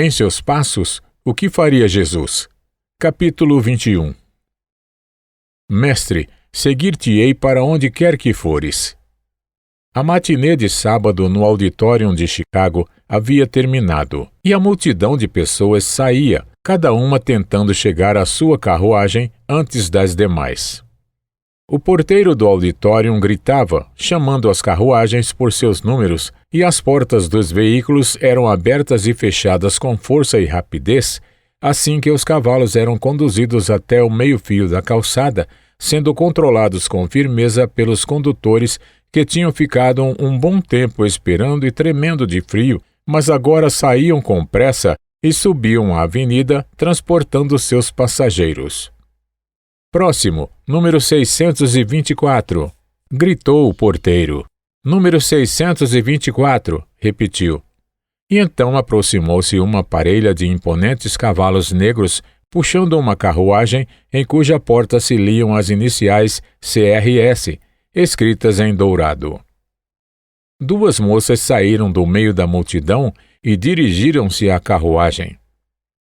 Em seus passos, o que faria Jesus? Capítulo 21. Mestre, seguir-te-ei para onde quer que fores. A matinê de sábado no auditório de Chicago havia terminado, e a multidão de pessoas saía, cada uma tentando chegar à sua carruagem antes das demais. O porteiro do auditório gritava, chamando as carruagens por seus números, e as portas dos veículos eram abertas e fechadas com força e rapidez, assim que os cavalos eram conduzidos até o meio-fio da calçada, sendo controlados com firmeza pelos condutores que tinham ficado um bom tempo esperando e tremendo de frio, mas agora saíam com pressa e subiam a avenida transportando seus passageiros. Próximo, número 624, gritou o porteiro. Número 624, repetiu. E então aproximou-se uma parelha de imponentes cavalos negros puxando uma carruagem em cuja porta se liam as iniciais CRS, escritas em dourado. Duas moças saíram do meio da multidão e dirigiram-se à carruagem.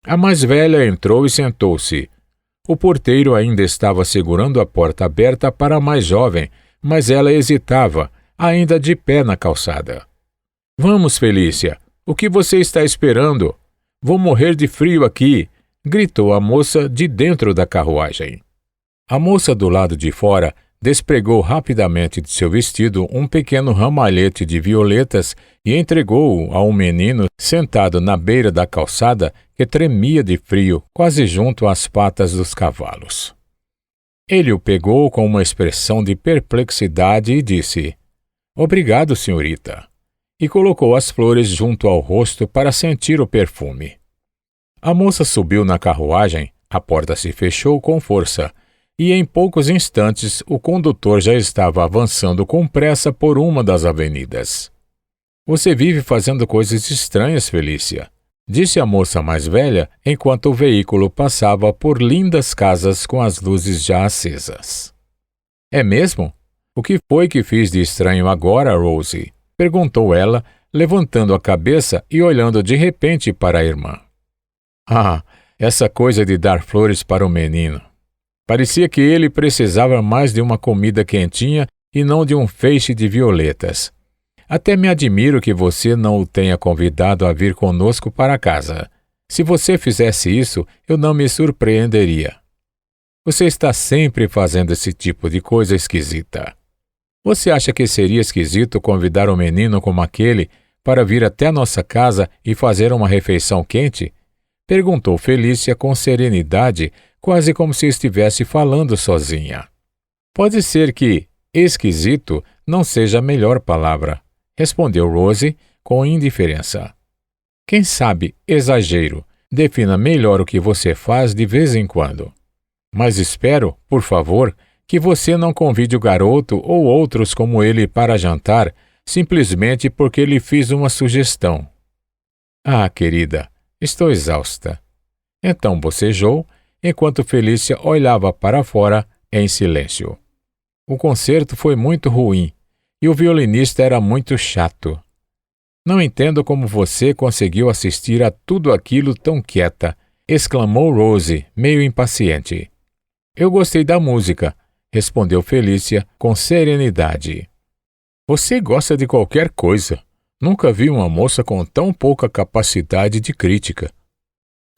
A mais velha entrou e sentou-se. O porteiro ainda estava segurando a porta aberta para a mais jovem, mas ela hesitava, ainda de pé na calçada. — Vamos, Felícia! O que você está esperando? Vou morrer de frio aqui! Gritou a moça de dentro da carruagem. A moça do lado de fora despregou rapidamente de seu vestido um pequeno ramalhete de violetas e entregou-o a um menino sentado na beira da calçada que tremia de frio quase junto às patas dos cavalos. Ele o pegou com uma expressão de perplexidade e disse: "Obrigado, senhorita", e colocou as flores junto ao rosto para sentir o perfume. A moça subiu na carruagem, a porta se fechou com força, e em poucos instantes o condutor já estava avançando com pressa por uma das avenidas. "Você vive fazendo coisas estranhas, Felícia", disse a moça mais velha enquanto o veículo passava por lindas casas com as luzes já acesas. "É mesmo? O que foi que fiz de estranho agora, Rosie?" perguntou ela, levantando a cabeça e olhando de repente para a irmã. "Ah, essa coisa de dar flores para o menino. Parecia que ele precisava mais de uma comida quentinha e não de um feixe de violetas. Até me admiro que você não o tenha convidado a vir conosco para casa. Se você fizesse isso, eu não me surpreenderia. Você está sempre fazendo esse tipo de coisa esquisita. Você acha que seria esquisito convidar um menino como aquele para vir até nossa casa e fazer uma refeição quente?" perguntou Felícia com serenidade, quase como se estivesse falando sozinha. "Pode ser que esquisito não seja a melhor palavra", respondeu Rosie com indiferença. "Quem sabe exagero defina melhor o que você faz de vez em quando. Mas espero, por favor, que você não convide o garoto ou outros como ele para jantar simplesmente porque lhe fiz uma sugestão." "Ah, querida, estou exausta." Então bocejou, enquanto Felícia olhava para fora em silêncio. O concerto foi muito ruim e o violinista era muito chato. "Não entendo como você conseguiu assistir a tudo aquilo tão quieta", exclamou Rosie, meio impaciente. "Eu gostei da música", respondeu Felícia com serenidade. "Você gosta de qualquer coisa. Nunca vi uma moça com tão pouca capacidade de crítica."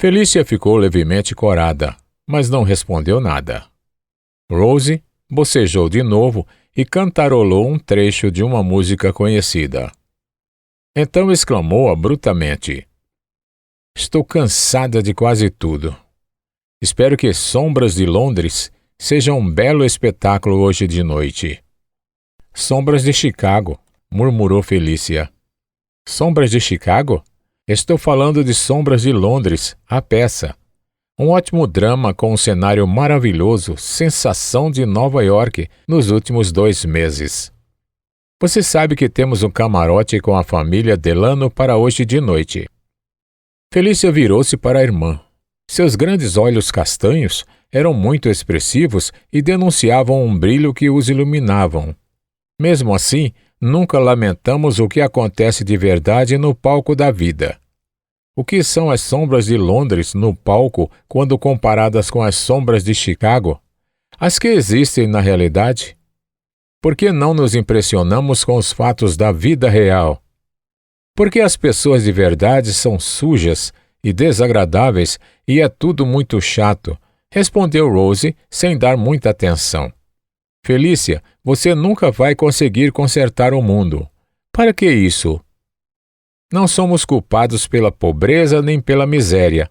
Felícia ficou levemente corada, mas não respondeu nada. Rosie bocejou de novo e cantarolou um trecho de uma música conhecida. Então exclamou abruptamente: "Estou cansada de quase tudo. Espero que Sombras de Londres seja um belo espetáculo hoje de noite." "Sombras de Chicago", murmurou Felícia. "Sombras de Chicago? Estou falando de Sombras de Londres, a peça. Um ótimo drama com um cenário maravilhoso, sensação de Nova York nos últimos 2 meses. Você sabe que temos um camarote com a família Delano para hoje de noite." Felícia virou-se para a irmã. Seus grandes olhos castanhos eram muito expressivos e denunciavam um brilho que os iluminavam. "Mesmo assim, nunca lamentamos o que acontece de verdade no palco da vida. O que são as sombras de Londres no palco quando comparadas com as sombras de Chicago? As que existem na realidade? Por que não nos impressionamos com os fatos da vida real? Porque as pessoas de verdade são sujas e desagradáveis e é tudo muito chato, respondeu Rose sem dar muita atenção. Felícia, você nunca vai conseguir consertar o mundo. Para que isso? Não somos culpados pela pobreza nem pela miséria.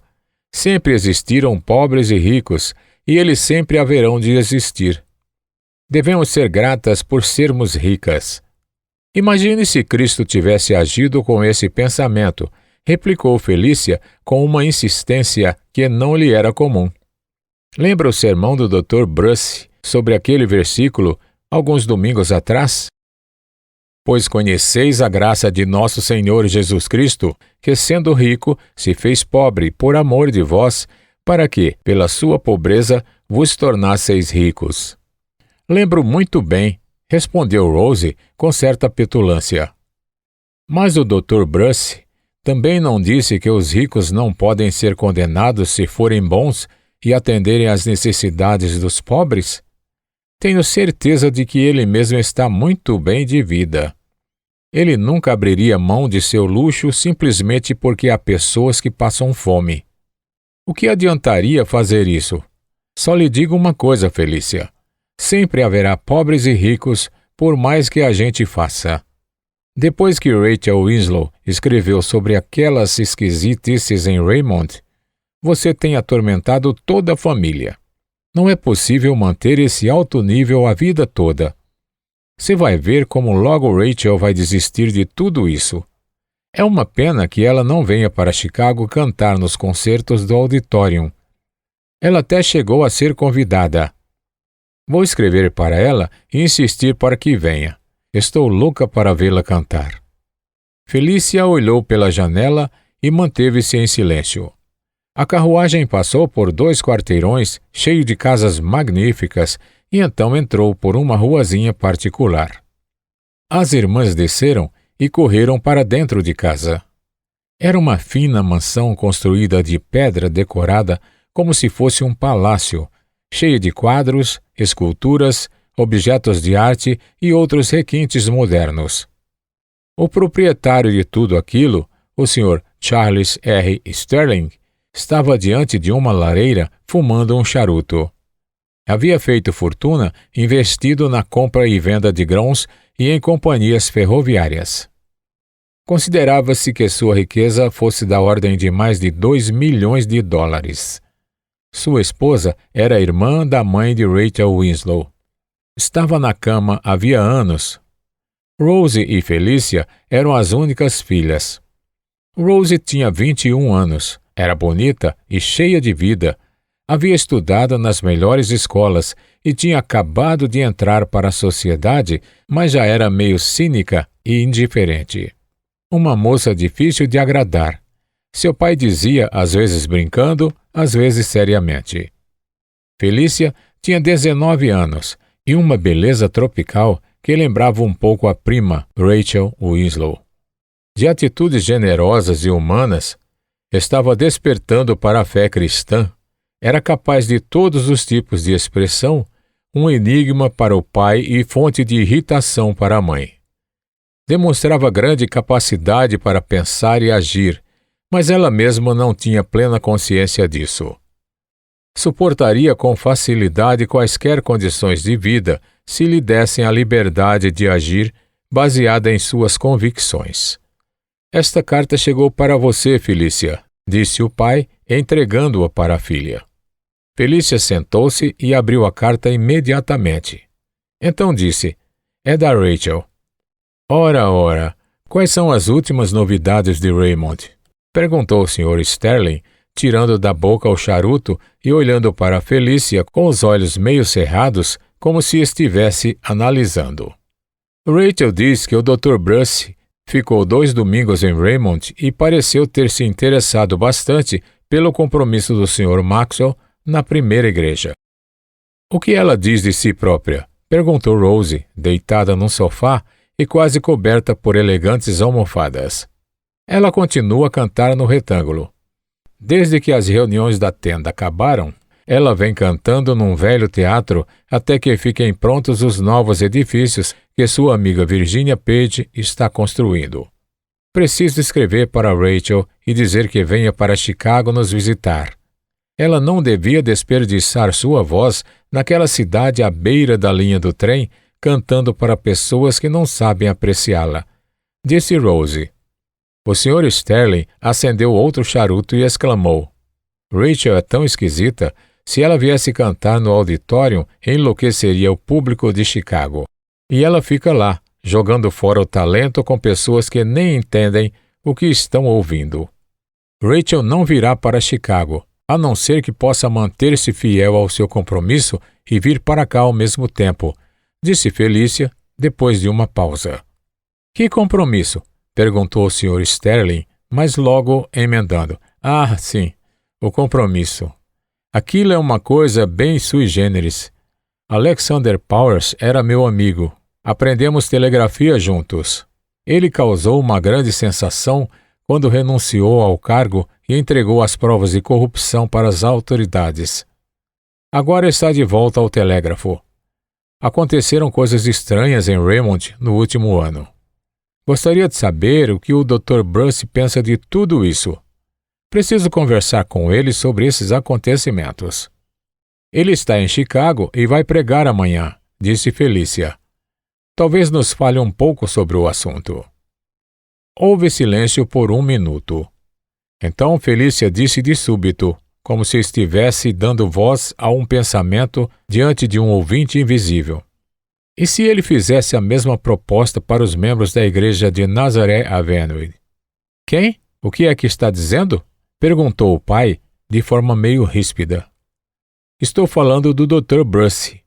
Sempre existiram pobres e ricos, e eles sempre haverão de existir. Devemos ser gratas por sermos ricas. Imagine se Cristo tivesse agido com esse pensamento, replicou Felícia com uma insistência que não lhe era comum. Lembra o sermão do Dr. Bruce sobre aquele versículo, alguns domingos atrás? Pois conheceis a graça de nosso Senhor Jesus Cristo, que sendo rico, se fez pobre por amor de vós, para que, pela sua pobreza, vos tornasseis ricos. Lembro muito bem, respondeu Rose com certa petulância. Mas o Dr. Bruce também não disse que os ricos não podem ser condenados se forem bons e atenderem às necessidades dos pobres? Tenho certeza de que ele mesmo está muito bem de vida. Ele nunca abriria mão de seu luxo simplesmente porque há pessoas que passam fome. O que adiantaria fazer isso? Só lhe digo uma coisa, Felícia. Sempre haverá pobres e ricos, por mais que a gente faça. Depois que Rachel Winslow escreveu sobre aquelas esquisitices em Raymond, você tem atormentado toda a família. Não é possível manter esse alto nível a vida toda. Você vai ver como logo Rachel vai desistir de tudo isso. É uma pena que ela não venha para Chicago cantar nos concertos do Auditorium. Ela até chegou a ser convidada. Vou escrever para ela e insistir para que venha. Estou louca para vê-la cantar. Felícia olhou pela janela e manteve-se em silêncio. A carruagem passou por 2 quarteirões cheios de casas magníficas e então entrou por uma ruazinha particular. As irmãs desceram e correram para dentro de casa. Era uma fina mansão construída de pedra decorada como se fosse um palácio, cheia de quadros, esculturas, objetos de arte e outros requintes modernos. O proprietário de tudo aquilo, o Sr. Charles R. Sterling, estava diante de uma lareira fumando um charuto. Havia feito fortuna investido na compra e venda de grãos e em companhias ferroviárias. Considerava-se que sua riqueza fosse da ordem de mais de $2 milhões. Sua esposa era irmã da mãe de Rachel Winslow. Estava na cama havia anos. Rose e Felícia eram as únicas filhas. Rose tinha 21 anos, era bonita e cheia de vida. Havia estudado nas melhores escolas e tinha acabado de entrar para a sociedade, mas já era meio cínica e indiferente. Uma moça difícil de agradar. Seu pai dizia, às vezes brincando, às vezes seriamente. Felícia tinha 19 anos e uma beleza tropical que lembrava um pouco a prima Rachel Winslow. De atitudes generosas e humanas, estava despertando para a fé cristã. Era capaz de todos os tipos de expressão, um enigma para o pai e fonte de irritação para a mãe. Demonstrava grande capacidade para pensar e agir, mas ela mesma não tinha plena consciência disso. Suportaria com facilidade quaisquer condições de vida se lhe dessem a liberdade de agir baseada em suas convicções. Esta carta chegou para você, Felícia, disse o pai, entregando-a para a filha. Felícia sentou-se e abriu a carta imediatamente. Então disse, é da Rachel. Ora, quais são as últimas novidades de Raymond? Perguntou o Sr. Sterling, tirando da boca o charuto e olhando para Felícia com os olhos meio cerrados, como se estivesse analisando. Rachel diz que o Dr. Bruce ficou 2 domingos em Raymond e pareceu ter se interessado bastante pelo compromisso do Sr. Maxwell na primeira igreja. O que ela diz de si própria? Perguntou Rose, deitada num sofá e quase coberta por elegantes almofadas. Ela continua a cantar no retângulo. Desde que as reuniões da tenda acabaram, ela vem cantando num velho teatro até que fiquem prontos os novos edifícios que sua amiga Virginia Page está construindo. Preciso escrever para Rachel e dizer que venha para Chicago nos visitar. Ela não devia desperdiçar sua voz naquela cidade à beira da linha do trem, cantando para pessoas que não sabem apreciá-la, disse Rose. O Sr. Sterling acendeu outro charuto e exclamou: Rachel é tão esquisita. Se ela viesse cantar no auditório, enlouqueceria o público de Chicago. E ela fica lá, jogando fora o talento com pessoas que nem entendem o que estão ouvindo. Rachel não virá para Chicago, a não ser que possa manter-se fiel ao seu compromisso e vir para cá ao mesmo tempo, disse Felícia, depois de uma pausa. Que compromisso? Perguntou o Sr. Sterling, mas logo emendando. Ah, sim, o compromisso. Aquilo é uma coisa bem sui generis. Alexander Powers era meu amigo. Aprendemos telegrafia juntos. Ele causou uma grande sensação quando renunciou ao cargo e entregou as provas de corrupção para as autoridades. Agora está de volta ao telégrafo. Aconteceram coisas estranhas em Raymond no último ano. Gostaria de saber o que o Dr. Bruce pensa de tudo isso. Preciso conversar com ele sobre esses acontecimentos. Ele está em Chicago e vai pregar amanhã, disse Felícia. Talvez nos fale um pouco sobre o assunto. Houve silêncio por 1 minuto. Então Felícia disse de súbito, como se estivesse dando voz a um pensamento diante de um ouvinte invisível. E se ele fizesse a mesma proposta para os membros da igreja de Nazaré Avenue? Quem? O que é que está dizendo? Perguntou o pai, de forma meio ríspida. Estou falando do Dr. Bruce.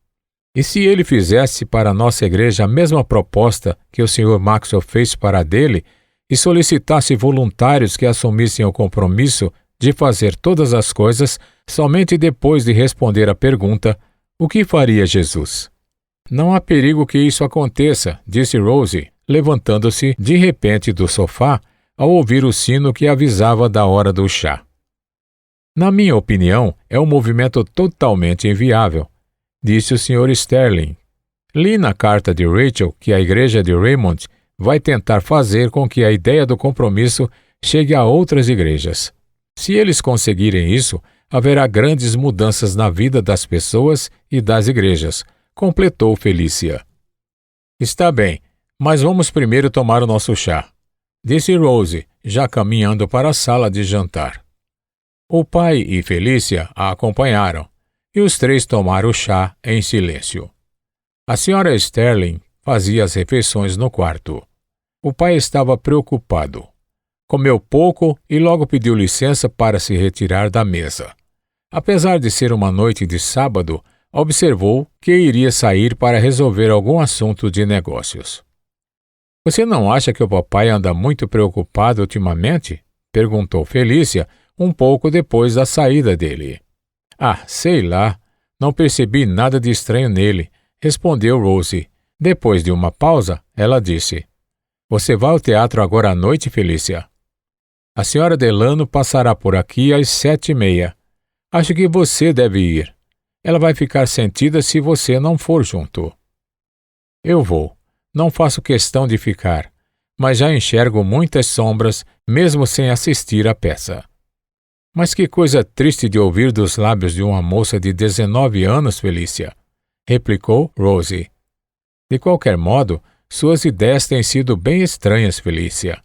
E se ele fizesse para a nossa igreja a mesma proposta que o Sr. Maxwell fez para a dele e solicitasse voluntários que assumissem o compromisso de fazer todas as coisas somente depois de responder à pergunta: o que faria Jesus? Não há perigo que isso aconteça, disse Rose, levantando-se de repente do sofá ao ouvir o sino que avisava da hora do chá. Na minha opinião, é um movimento totalmente inviável, disse o Sr. Sterling. Li na carta de Rachel que a igreja de Raymond vai tentar fazer com que a ideia do compromisso chegue a outras igrejas. Se eles conseguirem isso, haverá grandes mudanças na vida das pessoas e das igrejas, completou Felícia. Está bem, mas vamos primeiro tomar o nosso chá, disse Rose, já caminhando para a sala de jantar. O pai e Felícia a acompanharam, e os três tomaram o chá em silêncio. A senhora Sterling fazia as refeições no quarto. O pai estava preocupado. Comeu pouco e logo pediu licença para se retirar da mesa. Apesar de ser uma noite de sábado, observou que iria sair para resolver algum assunto de negócios. Você não acha que o papai anda muito preocupado ultimamente? Perguntou Felícia, um pouco depois da saída dele. Ah, sei lá. Não percebi nada de estranho nele, respondeu Rose. Depois de uma pausa, ela disse: Você vai ao teatro agora à noite, Felícia? A senhora Delano passará por aqui às 7h30. Acho que você deve ir. Ela vai ficar sentida se você não for junto. Eu vou. Não faço questão de ficar, mas já enxergo muitas sombras, mesmo sem assistir à peça. Mas que coisa triste de ouvir dos lábios de uma moça de 19 anos, Felícia, replicou Rose. De qualquer modo, suas ideias têm sido bem estranhas, Felícia.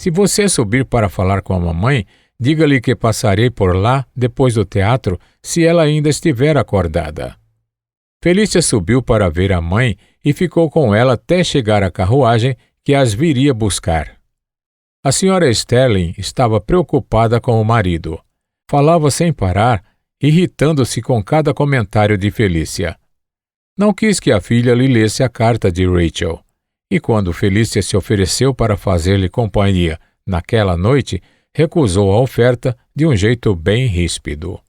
Se você subir para falar com a mamãe, diga-lhe que passarei por lá depois do teatro, se ela ainda estiver acordada. Felícia subiu para ver a mãe e ficou com ela até chegar à carruagem que as viria buscar. A senhora Sterling estava preocupada com o marido. Falava sem parar, irritando-se com cada comentário de Felícia. Não quis que a filha lhe lesse a carta de Rachel. E quando Felícia se ofereceu para fazer-lhe companhia naquela noite, recusou a oferta de um jeito bem ríspido.